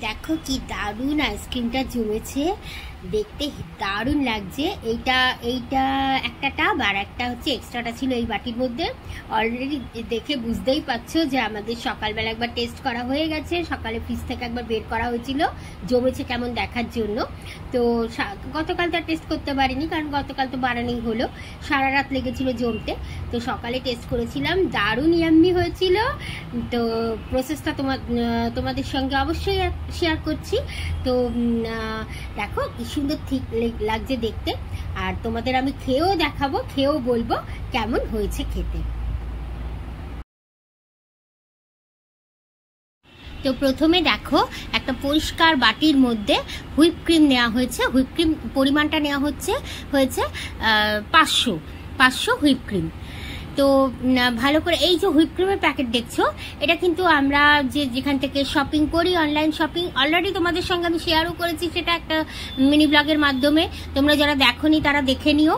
দেখো কি দারুণ আইসক্রিমটা জমেছে, দেখতে দারুণ লাগছে। এইটা এইটা একটা টাব আর একটা হচ্ছে এক্সট্রাটা ছিল এই বাটির মধ্যে। অলরেডি দেখে বুঝতেই পারছো যে আমাদের সকালবেলা একবার টেস্ট করা হয়ে গেছে, সকালে ফ্রিজ থেকে একবার বের করা হয়েছিল জমেছে কেমন দেখার জন্য। তো গতকাল তো টেস্ট করতে পারিনি, কারণ গতকাল তো বানানোই হলো, সারা রাত লেগেছিল জমতে। তো সকালে টেস্ট করেছিলাম, দারুণ ইয়াম্মি হয়েছিল। তো প্রসেসটা তোমাদের সঙ্গে অবশ্যই শেয়ার করছি। তো দেখো কি সুন্দর ঠিক লাগছে দেখতে, আর তোমাদের আমি খেয়েও দেখাবো, খেয়েও বলবো কেমন হয়েছে খেতে। তো প্রথমে দেখো একটা পরিষ্কার বাটির মধ্যে হুইপ ক্রিম নেওয়া হয়েছে। হুইপ ক্রিম পরিমাণটা নেওয়া হয়েছে 500 হুইপ ক্রিম। তো ভালো করে এই যে হুইপ ক্রিমের প্যাকেট দেখছো, এটা কিন্তু আমরা যেখান থেকে শপিং করি, অনলাইন শপিং, অলরেডি তোমাদের সঙ্গে আমি শেয়ারও করেছি সেটা একটা মিনি ব্লগের মাধ্যমে। তোমরা যারা দেখোনি তারা দেখে নিও।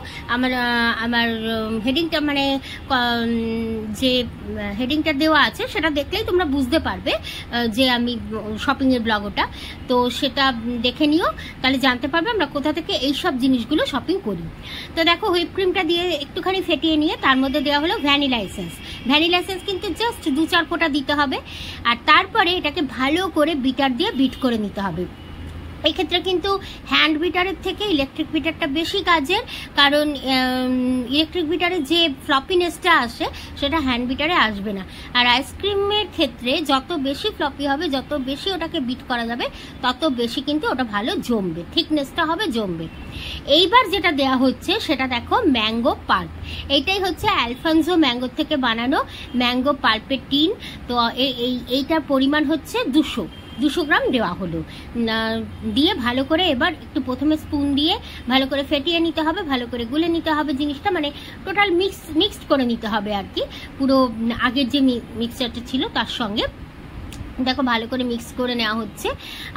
আমার হেডিংটা মানে যে হেডিংটা দেওয়া আছে সেটা দেখলেই তোমরা বুঝতে পারবে যে আমি শপিংয়ের ব্লগ ওটা। তো সেটা দেখে নিও, তাহলে জানতে পারবে আমরা কোথা থেকে এই সব জিনিসগুলো শপিং করি। তো দেখো হুইপ ক্রিমটা দিয়ে একটুখানি ফেটিয়ে নিয়ে তার মধ্যে দেওয়া হলো ভ্যানিলা এসেন্স। ভ্যানিলা এসেন্স কিন্তু জাস্ট 2-4 ফোঁটা দিতে হবে, আর তারপরে এটাকে ভালো করে বিটার দিয়ে বিট করে নিতে হবে। এই ক্ষেত্রে কিন্তু হ্যান্ড বিটারের থেকে ইলেকট্রিক বিটারটা বেশি কাজের, কারণ ইলেকট্রিক বিটারে যে ফ্লপিনেসটা আসে সেটা হ্যান্ড বিটারে আসবে না। আর আইসক্রিমের ক্ষেত্রে যত বেশি ফ্লপি হবে, যত বেশি ওটাকে বিট করা যাবে, তত বেশি কিন্তু ওটা ভালো জমবে, থিকনেসটা হবে, জমবে। এইবার যেটা দেয়া হচ্ছে সেটা দেখো ম্যাঙ্গো পাল্প। এইটাই হচ্ছে আলফানসো ম্যাঙ্গো থেকে বানানো ম্যাঙ্গো পাল্পের টিন। তো এইটার পরিমাণ হচ্ছে 200 গ্রাম দেওয়া হলো। দিয়ে ভালো করে এবার একটু প্রথমে স্পুন দিয়ে ভালো করে ফেটিয়ে নিতে হবে, ভালো করে গুলে নিতে হবে জিনিসটা, মানে টোটাল মিক্সড করে নিতে হবে আর কি, পুরো আগের যে মিক্সচারটা ছিল তার সঙ্গে। দেখো ভালো করে মিক্স করে নেওয়া হচ্ছে,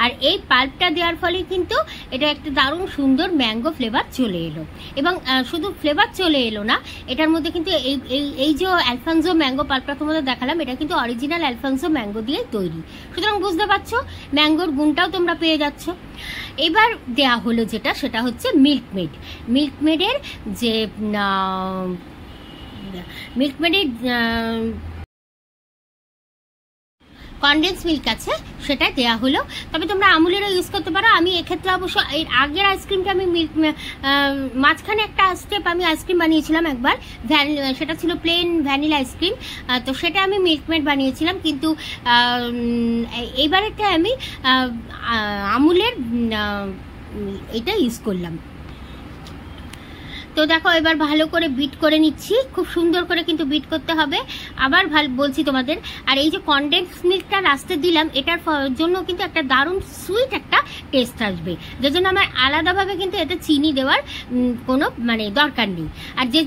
আর এই পাল্পটা দেওয়ার ফলে কিন্তু এটা একটা দারুণ সুন্দর ম্যাঙ্গো ফ্লেভার চলে এলো। এবং শুধু ফ্লেভার চলে এলো না, এটার মধ্যে কিন্তু এই যে আলফানসো ম্যাঙ্গো পাল্পটা তোমাদের দেখালাম, এটা কিন্তু অরিজিনাল আলফানসো ম্যাঙ্গো দিয়ে তৈরি, সুতরাং বুঝতে পারছো ম্যাঙ্গোর গুণটাও তোমরা পেয়ে যাচ্ছ। এবার দেয়া হলো যেটা, সেটা হচ্ছে মিল্কমেডের যে কনডেন্স মিল্ক আছে সেটা দেওয়া হলো। তবে তোমরা আমুলেরও ইউজ করতে পারো। আমি এক্ষেত্রে অবশ্য এর আগের আইসক্রিমটা আমি মাঝখানে একটা স্টেপ আমি আইসক্রিম বানিয়েছিলাম একবার, সেটা ছিল প্লেন ভ্যানিলা আইসক্রিম। তো সেটা আমি মিল্কমেড বানিয়েছিলাম, কিন্তু এইবারেরটা আমি আমুলের এটা ইউজ করলাম। তো দেখো এবার ভালো করে বিট করে নিচ্ছি, খুব সুন্দর করে কিন্তু বিট করতে হবে। আবার বলছি তোমাদের, আর এই যে কনডেন্স মিল্কটা লাস্টে দিলাম, এটার জন্য কিন্তু একটা দারুণ সুইট একটা টেস্ট আসবে, যে জন্য আমার আলাদাভাবে কিন্তু এটা চিনি দেওয়ার কোনো মানে দরকার নেই। আর যে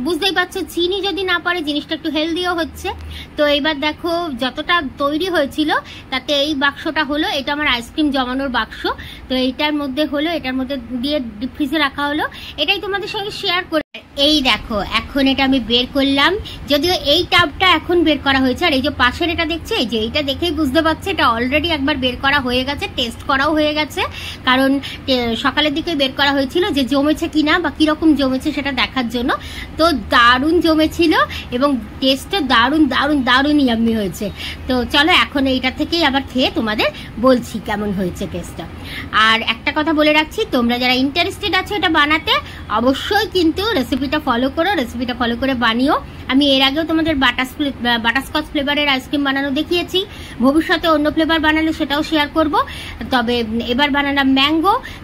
বুঝতেই পারছো চিনি যদি না পড়ে জিনিসটা একটু হেলদিও হচ্ছে। তো এবার দেখো যতটা তৈরি হয়েছিল তাতে এই বাক্সটা হলো, এটা আমার আইসক্রিম জমানোর বাক্স। তো এইটার মধ্যে হলো, এটার মধ্যে দিয়ে ডিপ ফ্রিজে রাখা হলো। এটাই তোমাদের সঙ্গে শেয়ার করে। এই দেখো এখন এটা আমি বের করলাম, যদিও এই টাবটা এখন বের করা হয়েছে, আর এই যে পাশের এটা দেখছে, এই যে এইটা দেখেই বুঝতে পারছে এটা অলরেডি একবার বের করা হয়ে গেছে, টেস্ট করাও হয়ে গেছে, কারণ সকালের দিকে বের করা হয়েছিল যে জমেছে কিনা বা কিরকম জমেছে সেটা দেখার জন্য। তো দারুণ জমেছিল এবং টেস্টটা দারুণ দারুণ দারুণ ইয়াম্মি হয়েছে। তো চলো এখন এইটা থেকেই আবার খেয়ে তোমাদের বলছি কেমন হয়েছে টেস্টটা। আর একটা কথা বলে রাখছি, তোমরা যারা ইন্টারেস্টেড আছো এটা বানাতে, অবশ্যই কিন্তু রেসিপিটা ফলো করো, রেসিপিটা ফলো করে বানিও। আমি এর আগেও তোমাদের বাটারস্কচ ফ্লেভারের আইসক্রিম বানানো দেখিয়েছি, ভবিষ্যতে অন্য ফ্লেভার বানালে সেটাও শেয়ার করব। তবে এবার বানালাম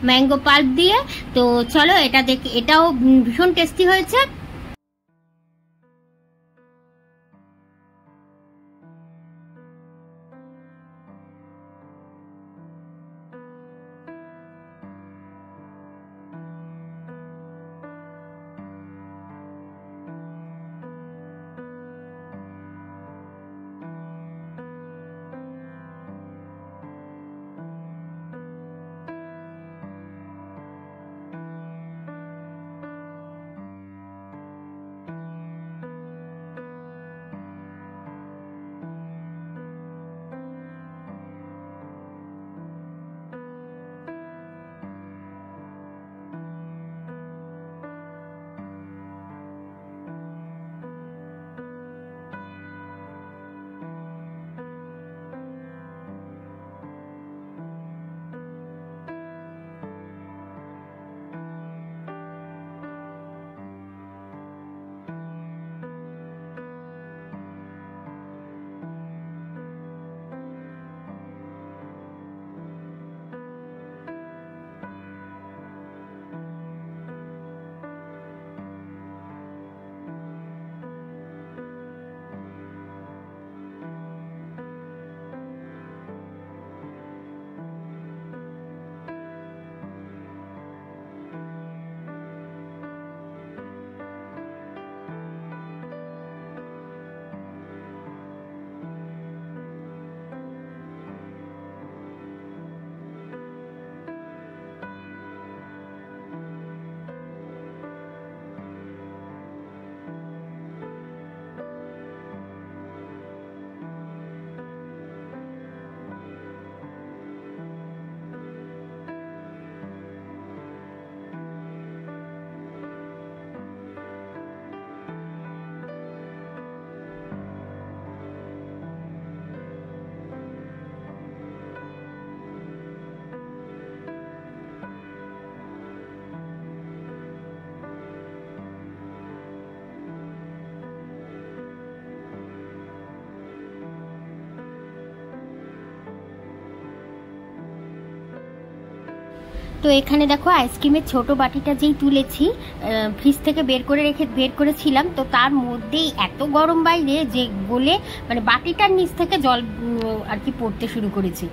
ম্যাঙ্গো পাল্প দিয়ে। তো চলো এটা দেখে, এটাও ভীষণ টেস্টি হয়েছে। তো এখানে দেখো আইসক্রিমের ছোট বাটিটা যেই তুলেছি ফ্রিজ থেকে বের করেছিলাম, তো তার মধ্যেই এত গরম বাইরে যে গলে মানে বাটিটার নিচ থেকে জল আর কি পড়তে শুরু করেছে।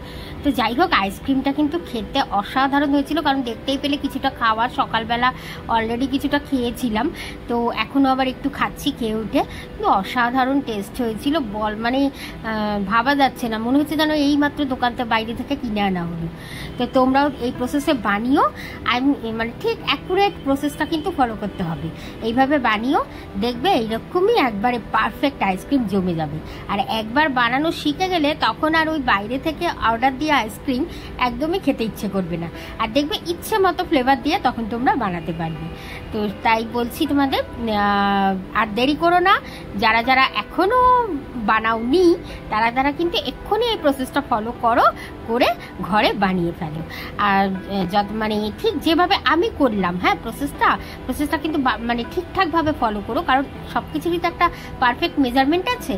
তো যাই হোক, আইসক্রিমটা কিন্তু খেতে অসাধারণ হয়েছিল, কারণ দেখতেই পেলে কিছুটা খাওয়ার সকালবেলা অলরেডি কিছুটা খেয়েছিলাম, তো এখনও আবার একটু খাচ্ছি খেয়ে উঠে। কিন্তু অসাধারণ টেস্ট হয়েছিল, মানে ভাবা যাচ্ছে না, মনে হচ্ছে যেন এইমাত্র দোকানটা বাইরে থেকে কিনে আনা হলো। তো তোমরাও এই প্রসেসে বানিও, মানে ঠিক অ্যাকুরেট প্রসেসটা কিন্তু ফলো করতে হবে। এইভাবে বানিও, দেখবে এইরকমই একবারে পারফেক্ট আইসক্রিম জমে যাবে। আর একবার বানানো শিখে গেলে তখন আর ওই বাইরে থেকে অর্ডার দিয়ে আইসক্রিম একদমই খেতে ইচ্ছে করবে না, আর দেখবে ইচ্ছে মতো ফ্লেভার দিয়ে তখন তোমরা বানাতে পারবে। তো তাই বলছি তোমাদের, আর দেরি করো না, যারা যারা এখনও বানাওনি তারা কিন্তু এক্ষুনি এই প্রসেসটা ফলো করে ঘরে বানিয়ে ফেলো। আর মানে ঠিক যেভাবে আমি করলাম, হ্যাঁ, প্রসেসটা কিন্তু মানে ঠিকঠাকভাবে ফলো করো, কারণ সব কিছুরই তো একটা পারফেক্ট মেজারমেন্ট আছে।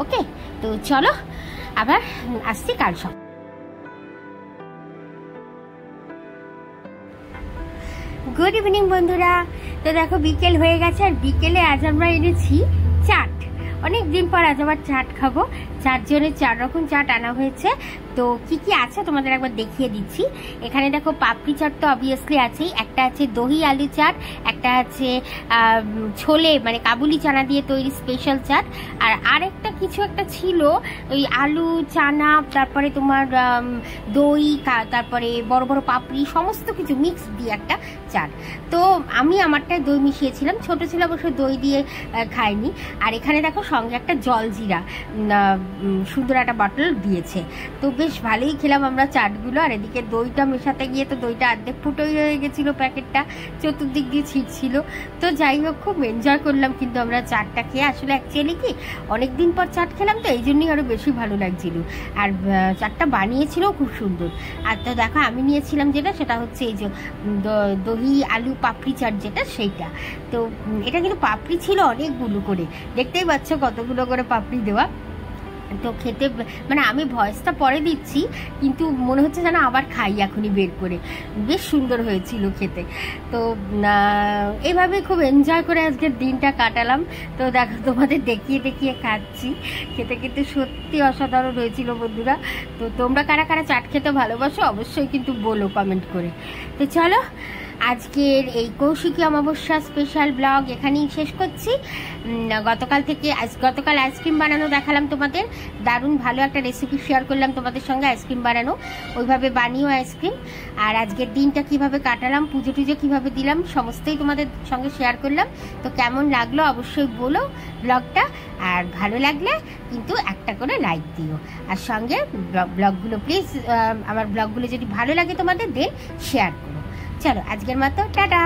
ওকে, তো চলো আবার আসছি কাল সব। গুড ইভিনিং বন্ধুরা। তো দেখো বিকেল হয়ে গেছে, আর বিকেলে আজ আমরা এনেছি চাট। অনেক দিন পর আজ আবার চাট খাবো। 4 জনের 4 রকম চাট আনা হয়েছে। তো কি কি আছে তোমাদের একবার দেখিয়ে দিচ্ছি। এখানে দেখো পাপড়ি চাট তো অবভিয়াসলি আছেই, একটা আছে দহি আলু চাট, একটা আছে ছোলে মানে কাবুলি চানা দিয়ে তৈরি স্পেশাল চাট, আর আরেকটা কিছু একটা ছিল ওই আলু চানা, তারপরে তোমার দই, তারপরে বড় বড় পাপড়ি, সমস্ত কিছু মিক্স দিয়ে একটা চাট। তো আমি আমারটায় দই মিশিয়েছিলাম, ছোট ছিল অবশ্য দই দিয়ে খাইনি। আর এখানে দেখো সঙ্গে একটা জলজিরা সুন্দর একটা বটল দিয়েছে। তো বেশ ভালোই খেলাম আমরা চাটগুলো। আর এদিকে দইটা মেশাতে গিয়ে তো দইটা অর্ধেক ফুটোই হয়ে গেছিলো, প্যাকেটটা চতুর্দিক দিয়ে ছিটছিল। তো যাই হোক, খুব এনজয় করলাম কিন্তু আমরা চাটটা খেয়ে। আসলে অ্যাকচুয়ালি কি অনেকদিন পর চাট খেলাম, তো এই জন্যই আরও বেশি ভালো লাগছিল। আর চাটটা বানিয়েছিল খুব সুন্দর। আর তো দেখো আমি নিয়েছিলাম যেটা, সেটা হচ্ছে এই যে দহি আলু পাপড়ি চাট যেটা, সেইটা। তো এটা কিন্তু পাপড়ি ছিল অনেকগুলো করে, দেখতেই পাচ্ছ কতগুলো করে পাপড়ি দেওয়া। তো খেতে মানে আমি ভয়েসটা পরে দিচ্ছি, কিন্তু মনে হচ্ছে যেন আবার খাই এখনই বের করে। বেশ সুন্দর হয়েছিল খেতে। তো এইভাবে খুব এনজয় করে আজকের দিনটা কাটালাম। তো দেখো তোমাদের দেখিয়ে খাচ্ছি, খেতে সত্যি অসাধারণ হয়েছিল বন্ধুরা। তো তোমরা কারা কারা চাট খেতে ভালোবাসো অবশ্যই কিন্তু বলো কমেন্ট করে। তো চলো আজকের এই কৌশিকী অমাবস্যা স্পেশাল ব্লগ এখানেই শেষ করছি। গতকাল আইসক্রিম বানানো দেখালাম তোমাদের, দারুণ ভালো একটা রেসিপি শেয়ার করলাম তোমাদের সঙ্গে আইসক্রিম বানানো, ওইভাবে বানিয়েও আইসক্রিম। আর আজকের দিনটা কিভাবে কাটালাম, পুজো টুজো কীভাবে দিলাম, সমস্তই তোমাদের সঙ্গে শেয়ার করলাম। তো কেমন লাগলো অবশ্যই বলো ব্লগটা, আর ভালো লাগলে কিন্তু একটা করে লাইক দিও, আর সঙ্গে ব্লগগুলো প্লিজ, আমার ব্লগগুলো যদি ভালো লাগে তোমাদের দেন শেয়ার করো। চলো আজকের মতো টাটা।